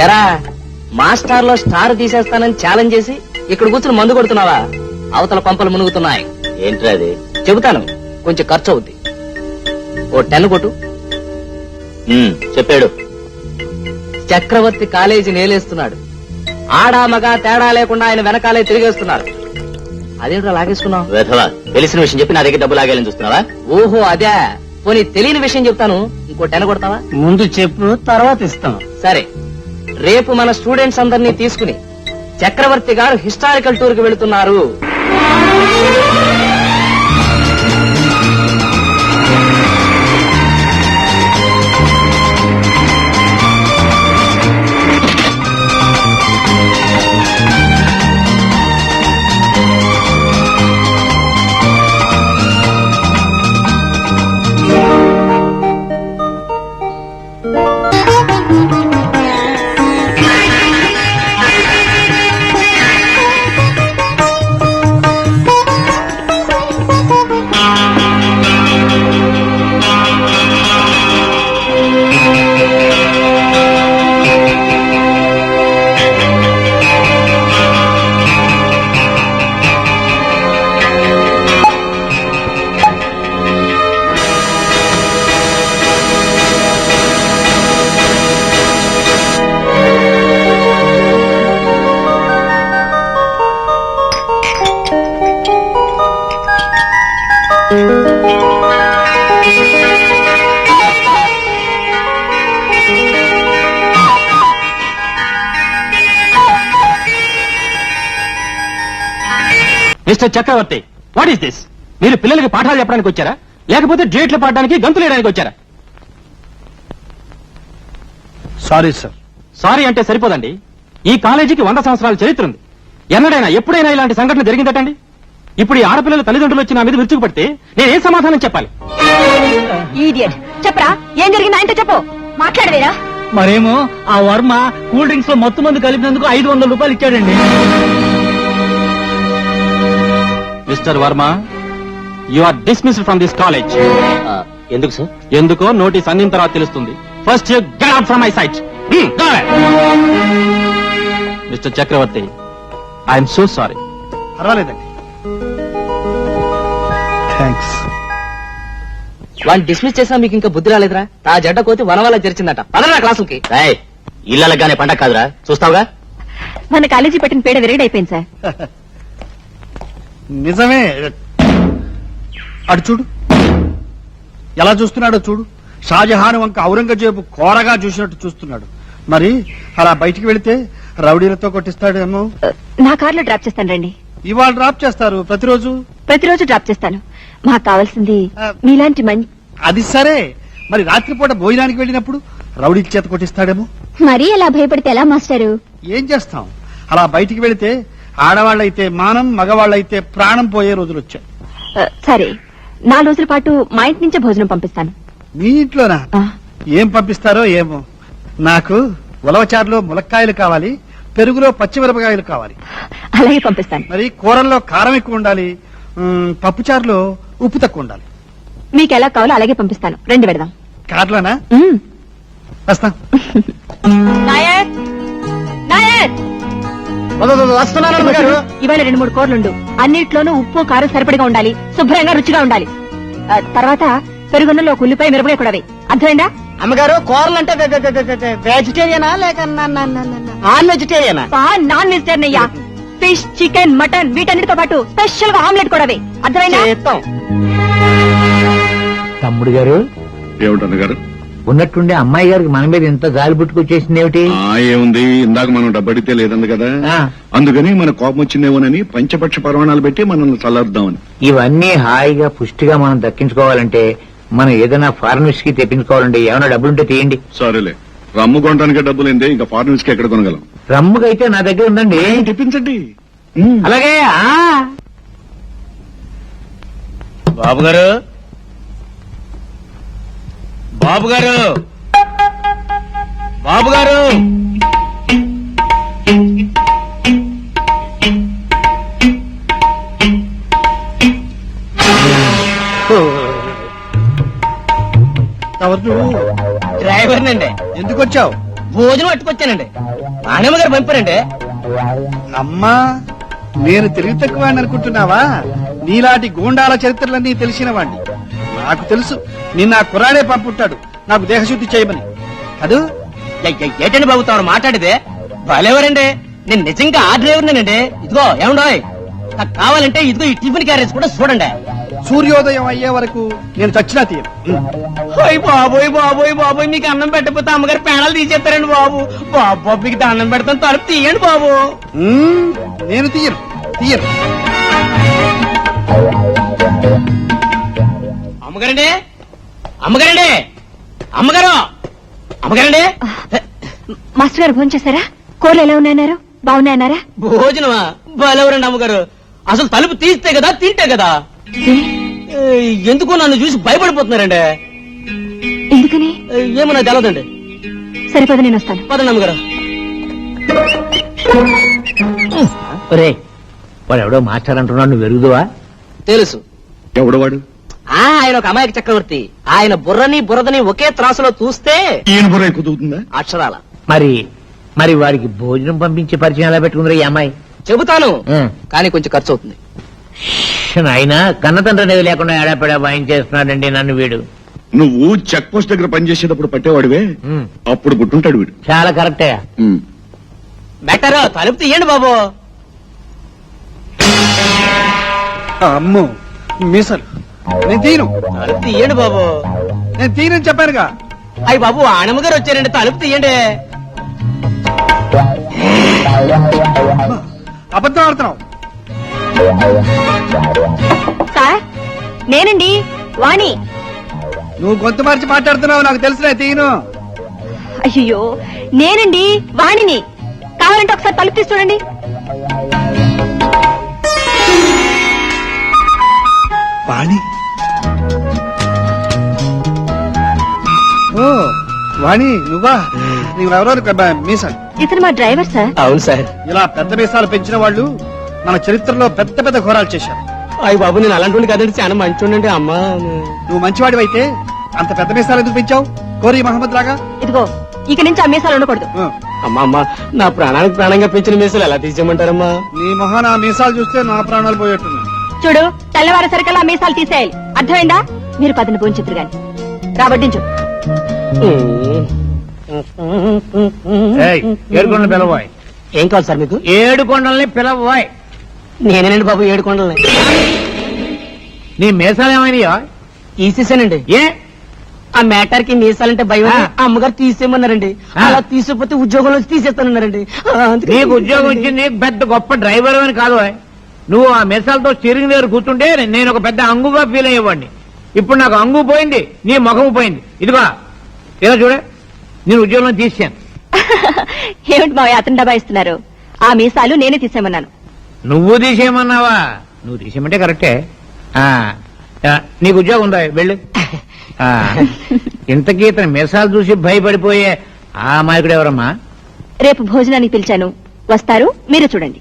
ఎరా మాస్టర్ లో star తీసేస్తానని challenge చేసి ఇక్కడ కూర్చుని మందు కొడుతున్నావా? అవతల పంపలు మునుగుతున్నాయి. ఏంట్రా అది? చెబుతాను, కొంచెం ఖర్చు అవుద్ది. ఓ 10 కొట్టు. చెప్పాడు. చక్రవర్తి కాలేజీ నేలేస్తున్నాడు. ఆడా మగా తేడా లేకుండా ఆయన వెనకాలే తిరిగేస్తున్నాడు. అదేంట్రా లాగేసుకున్నావు? వేధవా, తెలిసిన విషయం చెప్పి నా దగ్గర డబ్బు లాగాలని చూస్తున్నావా? ఓహో అదే. పోనీ తెలియని విషయం చెప్తాను, ఇంకో 10 కొడతావా? ముందు చెప్పు, తర్వాత ఇస్తాం. సరే, రేపు మన స్టూడెంట్స్ అందరినీ తీసుకుని చక్రవర్తి గారు హిస్టారికల్ టూర్ కి వెళుతున్నారు. Mister Chakravarthi, what is this? మీరు పిల్లలకి పాఠాలు చెప్పడానికి వచ్చారా, లేకపోతే డేట్లు పాడడానికి గంతులు వేయడానికి వచ్చారా? Sorry sir. సారీ అంటే సరిపోదండి. ఈ కాలేజీకి 100 సంవత్సరాల చరిత్ర ఉంది. ఎన్నడైనా ఎప్పుడైనా ఇలాంటి సంఘటన జరిగిందటండి? ఇప్పుడు ఈ ఆడపిల్లల తల్లిదండ్రులు వచ్చి నా మీద విరుచుకుపడితే నేనేం సమాధానం చెప్పాలి? ఈడియట్, చెప్పరా ఏం జరిగింది ఆయనతో చెప్పు. మాట్లాడవేరా? మరేమో ఆ వర్మ కూల్ డ్రింక్స్ లో మొత్తం మంది కలిపినందుకు 500 రూపాయలు ఇచ్చాడండి. Mister Varma, you are dismissed from this college. ఎందుకు సార్? ఎందుకో నోటీస్ అందిన తర్వాత తెలుస్తుంది. First you get out from my sight. Mister Chakravarthi, I'm so sorry. పర్వాలేదండి, థ్యాంక్స్. వాడిని డిస్మిస్ చేసా మీకు ఇంకా బుద్ధి రాలేదురా? ఆ జడ్డ కోతి వనవాళ్ళ తెరిచిందట. పదరా క్లాసులకి. ఇళ్ళగానే పండగ కాదురా, చూస్తావుగా. మన కాలేజీ పెట్టిన పేడ విరగడైపోయింది సార్. నిజమే. అటు చూడు, ఎలా చూస్తున్నాడో చూడు. షాజహాన్ వంక ఔరంగజేబు కోరగా చూసినట్టు చూస్తున్నాడు. మరి అలా బయటికి వెళితే రౌడీలతో కొట్టిస్తాడేమో. నా కార్లో డ్రాప్ చేస్తాను రండి. ఇవాళ డ్రాప్ చేస్తారు? ప్రతిరోజు డ్రాప్ చేస్తాను. మాకు కావాల్సింది మీలాంటి మంచి. అది సరే, మరి రాత్రిపూట భోజనానికి వెళ్ళినప్పుడు రౌడీల చేత కొట్టిస్తాడేమో. మరీ ఎలా భయపడితే ఎలా మాస్టారు? ఏం చేస్తాం, అలా బయటికి వెళితే ఆడవాళ్ళైతే మానం, మగవాళ్ళైతే ప్రాణం పోయే రోజులు వచ్చాయి. సరే, 4 రోజుల పాటు మా ఇంటి నుంచే భోజనం పంపిస్తాను. మీ ఇంట్లోనా? ఏం పంపిస్తారో ఏమో. నాకు ఉలవచారులో ములక్కాయలు కావాలి, పెరుగులో పచ్చిమిరపకాయలు కావాలి. అలాగే పంపిస్తాను. మరి కూరల్లో కారం ఎక్కువ ఉండాలి, పప్పుచారులో ఉప్పు తక్కువ ఉండాలి. మీకు ఎలా కావాలో అలాగే పంపిస్తాను. రండి వెడదాం. కార్లోనా? వస్తాం. ఇవాళ 2-3 కూరలుండు. అన్నిట్లోనూ ఉప్పు కారం సరిపడిగా ఉండాలి, శుభ్రంగా రుచిగా ఉండాలి. తర్వాత పెరుగున్నలో ఒక ఉల్లిపాయ మిరపకాయ కూడా అర్థమైందా? అమ్మగారు, కూరలు అంటే వెజిటేరియనా లేక నాన్ వెజిటేరియనా? నాన్ వెజిటేరియన్ అయ్యా. ఫిష్, చికెన్, మటన్ వీటన్నిటితో పాటు స్పెషల్ గా ఆమ్లెట్ కూడా అర్థమైందా? తమ్ముడు గారు, ఏమిటన్న గారు? ఉన్నట్టుండే అమ్మాయి గారికి మన మీద ఎంత జాలి పుట్టుకొచ్చేసింది ఏమిటి? ఏముంది, ఇందాక మనం డబ్బడితే లేదంది కదా, అందుకని మన కోపం వచ్చిందేమోనని పంచపక్ష పరమాణాలు పెట్టి మనల్ని చల్లారుద్దామని. ఇవన్నీ హాయిగా పుష్టిగా మనం దక్కించుకోవాలంటే మనం ఏదైనా ఫారెన్ విస్కీ తెప్పించుకోవాలండి. ఏమైనా డబ్బులుంటే తీయండి. సరేలే, రమ్ము కొనడానికి డబ్బులేంది, ఇంకా ఫారెన్ విస్కీ ఎక్కడ కొనగలం? రమ్ముకైతే నా దగ్గర ఉందండి. తెప్పించండి. అలాగే. బాబు గారు, బాబు గారు, బాబు గారు. డ్రైవర్ నండి. ఎందుకు వచ్చావు? భోజనం పట్టుకొచ్చానండి నాణ్యమ్మ గారు పంపారండి. అమ్మా నేను తెలివి తక్కువ అనుకుంటున్నావా? నీలాంటి గూండాల చరిత్రలన్నీ తెలిసిన వాణ్ణి. నాకు తెలుసు నిన్న ఆ కుర్రాడే పంపుంటాడు నాకు దేహశుద్ధి చేయమని. అదు ఏంటండి బాబు తాను మాట్లాడితే భలేవరండి. నేను నిజంగా ఆ డ్రైవర్నేనండి. ఇదిగో ఏమండోయ్, నాకు కావాలంటే ఇదిగో ఈ టిఫిన్ క్యారేజ్ కూడా చూడండి. సూర్యోదయం అయ్యే వరకు నేను చచ్చినా తీయను. ఓయ్ బాబోయ్ బాబోయ్ బాబోయ్, మీకు అన్నం పెట్టకపోతే అమ్మగారు పేణాలు తీసేస్తారండి బాబు. బాబు మీకు అన్నం పెడతాను, తలుపు తీయండి బాబు. నేను తీయను తీయను. అమ్మగారండి, అమ్మగారండి, అమ్మగారు, అమ్మగారండి. మాస్టర్ గారు భోజనం చేశారా? కూరలు ఎలా ఉన్నాయన్నారు? బాగున్నాయన్నారా? భోజనమా? భలేవరండి అమ్మగారు. అసలు తలుపు తీస్తే కదా తింటే కదా. ఎందుకో నన్ను చూసి భయపడిపోతున్నారండి. ఎందుకని? ఏమో నాకు తెలవదండి. సరిపోదు, నేను వస్తాను. పదండి అమ్మగారు. ఒరే వాడు ఎవడో మాస్టర్ అంటున్నాడు, నువ్వు వెరుగుదువా? తెలుసు. ఎవడు వాడు? ఆయన ఒక అమాయక చక్రవర్తి. ఆయన బుర్రని బురదని ఒకే త్రాసులో చూస్తే ఈయన బుర్ర కుదురుతుందా? అక్షరాల. మరి వాడికి భోజనం పంపించే పరిచయం ఎలా పెట్టుకుందరా ఈ అమ్మాయి? చెబుతాను, కానీ కొంచెం ఖర్చు అవుతుంది. ఆయన కన్న తండ్రి లేకుండా ఎడాపెడా వాయించేస్తున్నాడండి నన్ను వీడు. నువ్వు చెక్ పోస్ట్ దగ్గర పనిచేసేటప్పుడు పట్టేవాడివే, అప్పుడు పుట్టుంటాడు వీడు. చాలా కరెక్టే. బెటర్ తలుపు తీయండి బాబు. అమ్మో మీసలు నేను తీయను. తలుపు తీయండి బాబు. నేను తీయనని చెప్పానుగా. అయ్యి బాబు, ఆనమ్మ గారు వచ్చారండి, తలుపు తీయండి. అబద్ధం ఆడుతున్నావు. సార్ నేనండి వాణి. నువ్వు గొంతు మార్చి మాట్లాడుతున్నావు, నాకు తెలుసులే. తీయను. అయ్యో నేనండి వాణిని. కావాలంటే ఒకసారి తలుపు తీసి చూడండి. వాణి. ఓ వాణి నువ్వా? నువ్వెవరో మీసాలు. ఇతను మా డ్రైవర్ సార్. అవును సార్. ఇలా పెద్ద మీసాలు పెంచిన వాళ్ళు మన చరిత్రలో పెద్ద పెద్ద ఘోరాలు చేశారు. అయ్యి బాబు, నేను అలాంటి కదండి, చాలా మంచి అమ్మా. నువ్వు మంచివాడివైతే అంత పెద్ద మీసాలు ఎందుకు పెంచావు? కోరి మహమ్మద్ లాగా. ఇదిగో ఇక నుంచి ఆ మీసాలు ఉండకూడదు. అమ్మా అమ్మా, నా ప్రాణానికి ప్రాణంగా పెంచిన మీసాలు ఎలా తీసేయమంటారమ్మా? నీ మొహాన ఆ మీసాలు చూస్తే నా ప్రాణాలు పోయేట్టున్నాయి. చూడు, తెల్లవారేసరికల్లా ఆ మీసాలు తీసేయాలి. అర్థమైందా? మీరు పదని పోంచుతురు గాని రాబట్టించు. ఏడుకొండలు పిలవాయ్. ఏం కావాలి సార్ మీకు? 7 కొండల్ని పిలవాయ్. నేనేనండి బాబు 7 కొండలని. నీ మీసాలు ఏమైనాయా? తీసేసానండి. ఏ ఆ మ్యాటర్ కి మీసాలంటే భయం అని అమ్మగారు తీసేయమన్నారండి. అలా తీసేపోతే ఉద్యోగంలో తీసేస్తానన్నారండి. నీకు ఉద్యోగం వచ్చింది పెద్ద గొప్ప డ్రైవర్ అని కాదు. నువ్వు ఆ మీసాలతో స్టీరింగ్ దగ్గర కూర్చుంటే నేను ఒక పెద్ద అంగుగా ఫీల్ అయ్యేవాడిని. ఇప్పుడు నాకు అంగు పోయింది, నీ ముఖము పోయింది. ఇదిగో ఇలా చూడే, నేను ఉద్యోగంలో తీసాను. ఏమిటి మా అతను డబ్బా ఇస్తున్నారు? ఆ మీసాలు నేనే తీసేయమన్నాను. నువ్వు తీసేయమన్నావా? నువ్వు తీసేయమంటే కరెక్టే. నీకు ఉద్యోగం ఉందా? వెళ్ళు. ఇంతకీ ఇతను మీసాలు చూసి భయపడిపోయే ఆ మాయకుడు ఎవరమ్మా? రేపు భోజనానికి పిలిచాను, వస్తారు, మీరు చూడండి.